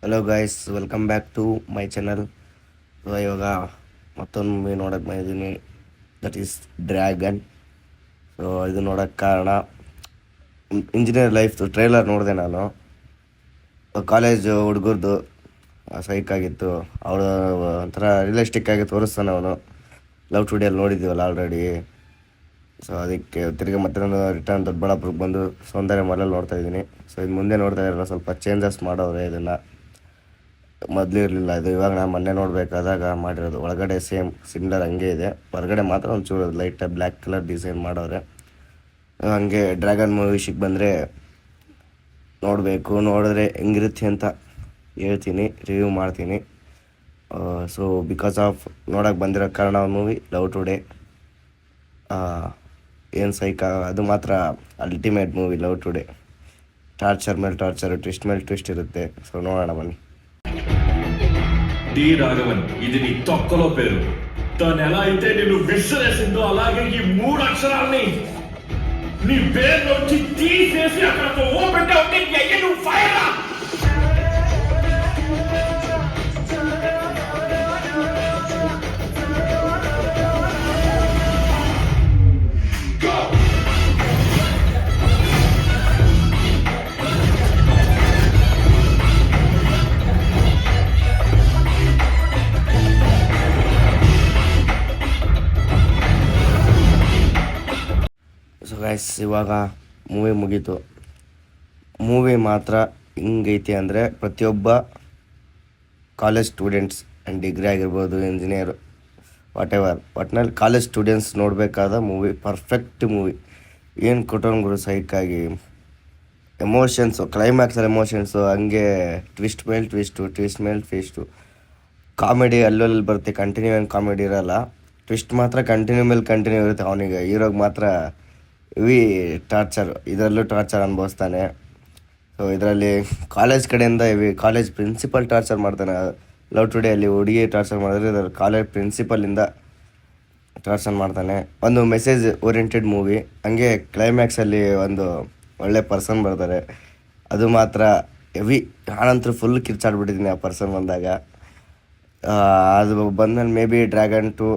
Hello guys, welcome back to my channel. ಇವಾಗ ಮತ್ತೊಂದು movie ನೋಡೋಕೆ ಬಂದಿದ್ದೀನಿ, ದಟ್ ಈಸ್ ಡ್ರ್ಯಾಗನ್. ಸೊ ಇದು ನೋಡೋಕ್ಕೆ ಕಾರಣ ಇಂಜಿನಿಯರ್ ಲೈಫ್ದು ಟ್ರೈಲರ್ ನೋಡಿದೆ ನಾನು. ಕಾಲೇಜ್ ಹುಡುಗರದು ಸೈಕ್ ಆಗಿತ್ತು. ಅವಳು ಒಂಥರ ರಿಯಲಿಸ್ಟಿಕ್ ಆಗಿ ತೋರಿಸ್ತಾನೆ ಅವನು. ಲವ್ ಟುಡೇಲಿ ನೋಡಿದ್ದೀವಲ್ಲ ಆಲ್ರೆಡಿ. ಸೊ ಅದಕ್ಕೆ ತಿರ್ಗಿ ಮತ್ತೆ ನಾನು ರಿಟರ್ನ್ ದೊಡ್ಡಬಳ್ಳಾಪುರಕ್ಕೆ ಬಂದು ಸೌಂದರ್ಯ ಮಾಲಲ್ಲಿ ನೋಡ್ತಾ ಇದ್ದೀನಿ. ಸೊ ಇದು ಮುಂದೆ ನೋಡ್ತಾ ಇರಲ್ಲ, ಸ್ವಲ್ಪ ಚೇಂಜಸ್ ಮಾಡೋರೆ ಇದನ್ನು. ಮೊದಲು ಇರಲಿಲ್ಲ ಇದು, ಇವಾಗ ನಾನು ಮೊನ್ನೆ ನೋಡಬೇಕಾದಾಗ ಮಾಡಿರೋದು. ಒಳಗಡೆ ಸೇಮ್ ಸಿಮಿಲರ್ ಹಂಗೆ ಇದೆ, ಹೊರಗಡೆ ಮಾತ್ರ ಒಂಚೂರು ಲೈಟಾಗಿ ಬ್ಲ್ಯಾಕ್ ಕಲರ್ ಡಿಸೈನ್ ಮಾಡೋರೆ. ಹಂಗೆ ಡ್ರ್ಯಾಗನ್ ಮೂವಿ ವಿಷಯಕ್ಕೆ ಬಂದರೆ ನೋಡಬೇಕು, ನೋಡಿದ್ರೆ ಹೆಂಗಿರುತ್ತೆ ಅಂತ ಹೇಳ್ತೀನಿ, ರಿವ್ಯೂ ಮಾಡ್ತೀನಿ. ಸೊ ಬಿಕಾಸ್ ಆಫ್ ನೋಡೋಕೆ ಬಂದಿರೋ ಕಾರಣ ಮೂವಿ ಲವ್ ಟುಡೇ ಏನು ಸೈಕ, ಅದು ಮಾತ್ರ ultimate movie love today. Torture ಮೇಲೆ ಟಾರ್ಚರ್, ಟ್ವಿಸ್ಟ್ ಮೇಲೆ ಟ್ವಿಸ್ಟ್ ಇರುತ್ತೆ. ಸೊ ನೋಡೋಣ బన్నీ. డి రాఘవన్, ఇది నీ తొక్కలో పేరు. తను ఎలా అయితే నేను విసిరేసిందో అలాగే ఈ మూడు అక్షరాలని నీ పేరులోంచి తీసేసి అక్కడ ఓ పెట్టా ఉంటే నువ్వు ఫైర్. ಸೊ ಗೈಸ್, ಇವಾಗ ಮೂವಿ ಮುಗೀತು. ಮೂವಿ ಮಾತ್ರ ಹಿಂಗೈತಿ ಅಂದರೆ ಪ್ರತಿಯೊಬ್ಬ ಕಾಲೇಜ್ ಸ್ಟೂಡೆಂಟ್ಸ್ ಆ್ಯಂಡ್ ಡಿಗ್ರಿ ಆಗಿರ್ಬೋದು, ಇಂಜಿನಿಯರ್, ಒಟ್ಟಿನಲ್ಲಿ ಕಾಲೇಜ್ ಸ್ಟೂಡೆಂಟ್ಸ್ ನೋಡಬೇಕಾದ ಮೂವಿ. Perfect movie. ಏನು ಕೊಟ್ಟೋನ್ಗಳು ಸೈಕಾಗಿ ಎಮೋಷನ್ಸು, ಕ್ಲೈಮ್ಯಾಕ್ಸಲ್ಲಿ ಎಮೋಷನ್ಸು, ಹಂಗೆ ಟ್ವಿಸ್ಟ್ ಮೇಲೆ ಟ್ವಿಸ್ಟ್ ಮೇಲೆ ಟ್ವಿಸ್ಟು. ಕಾಮಿಡಿ ಅಲ್ಲಲ್ಲಿ ಬರುತ್ತೆ, ಕಂಟಿನ್ಯೂ ಏನು ಕಾಮಿಡಿ ಇರೋಲ್ಲ. ಟ್ವಿಸ್ಟ್ ಮಾತ್ರ ಕಂಟಿನ್ಯೂ ಮೇಲೆ ಕಂಟಿನ್ಯೂ ಇರುತ್ತೆ. ಅವನಿಗೆ ಹೀರೋಗೆ ಮಾತ್ರ ಹೆವಿ ಟಾರ್ಚರ್, ಇದರಲ್ಲೂ ಟಾರ್ಚರ್ ಅನುಭವಿಸ್ತಾನೆ. ಸೊ ಇದರಲ್ಲಿ ಕಾಲೇಜ್ ಕಡೆಯಿಂದ ಕಾಲೇಜ್ ಪ್ರಿನ್ಸಿಪಲ್ ಟಾರ್ಚರ್ ಮಾಡ್ತಾನೆ. ಲವ್ ಟುಡೇ ಅಲ್ಲಿ ಹುಡುಗಿ ಟಾರ್ಚರ್ ಮಾಡಿದ್ರೆ, ಇದರಲ್ಲಿ ಕಾಲೇಜ್ ಪ್ರಿನ್ಸಿಪಲಿಂದ ಟಾರ್ಚರ್ ಮಾಡ್ತಾನೆ. ಒಂದು ಮೆಸೇಜ್ ಓರಿಯೆಂಟೆಡ್ ಮೂವಿ. ಹಂಗೆ ಕ್ಲೈಮ್ಯಾಕ್ಸಲ್ಲಿ ಒಂದು ಒಳ್ಳೆ ಪರ್ಸನ್ ಬರ್ತಾರೆ, ಅದು ಮಾತ್ರ ಹೆವಿ. ನಾನಂತೂ ಫುಲ್ ಕಿರ್ಚಾಡ್ಬಿಟ್ಟಿದ್ದೀನಿ ಆ ಪರ್ಸನ್ ಬಂದಾಗ. ಅದು ಬಂದಮೇಲೆ ಮೇ ಬಿ ಡ್ರ್ಯಾಗನ್ 2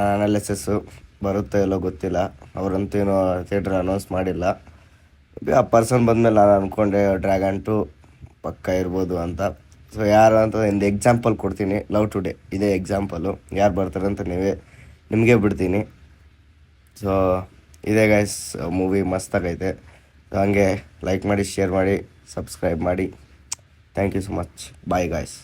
ಅನಾಲಿಸಿಸ್ಸು ಬರುತ್ತೋ ಇಲ್ಲೋ ಗೊತ್ತಿಲ್ಲ. ಅವರಂತೂ ಏನೋ ಥಿಯೇಟ್ರ್ ಅನೌನ್ಸ್ ಮಾಡಿಲ್ಲ. ಆ ಪರ್ಸನ್ ಬಂದಮೇಲೆ ನಾನು ಅಂದ್ಕೊಂಡೆ ಡ್ರ್ಯಾಗನ್ 2 ಪಕ್ಕ ಇರ್ಬೋದು ಅಂತ. ಸೊ ಯಾರು ಅಂತ ಒಂದು ಎಕ್ಸಾಂಪಲ್ ಕೊಡ್ತೀನಿ. ಲವ್ ಟುಡೇ ಇದೇ ಎಕ್ಸಾಂಪಲು. ಯಾರು ಬರ್ತಾರೆ ಅಂತ ನಿಮಗೆ ಬಿಡ್ತೀನಿ. ಸೊ ಇದೇ ಗೈಸ್, ಮೂವಿ ಮಸ್ತಾಗೈತೆ. ಹಂಗೆ ಲೈಕ್ ಮಾಡಿ, ಶೇರ್ ಮಾಡಿ, ಸಬ್ಸ್ಕ್ರೈಬ್ ಮಾಡಿ. Thank you so much. Bye guys.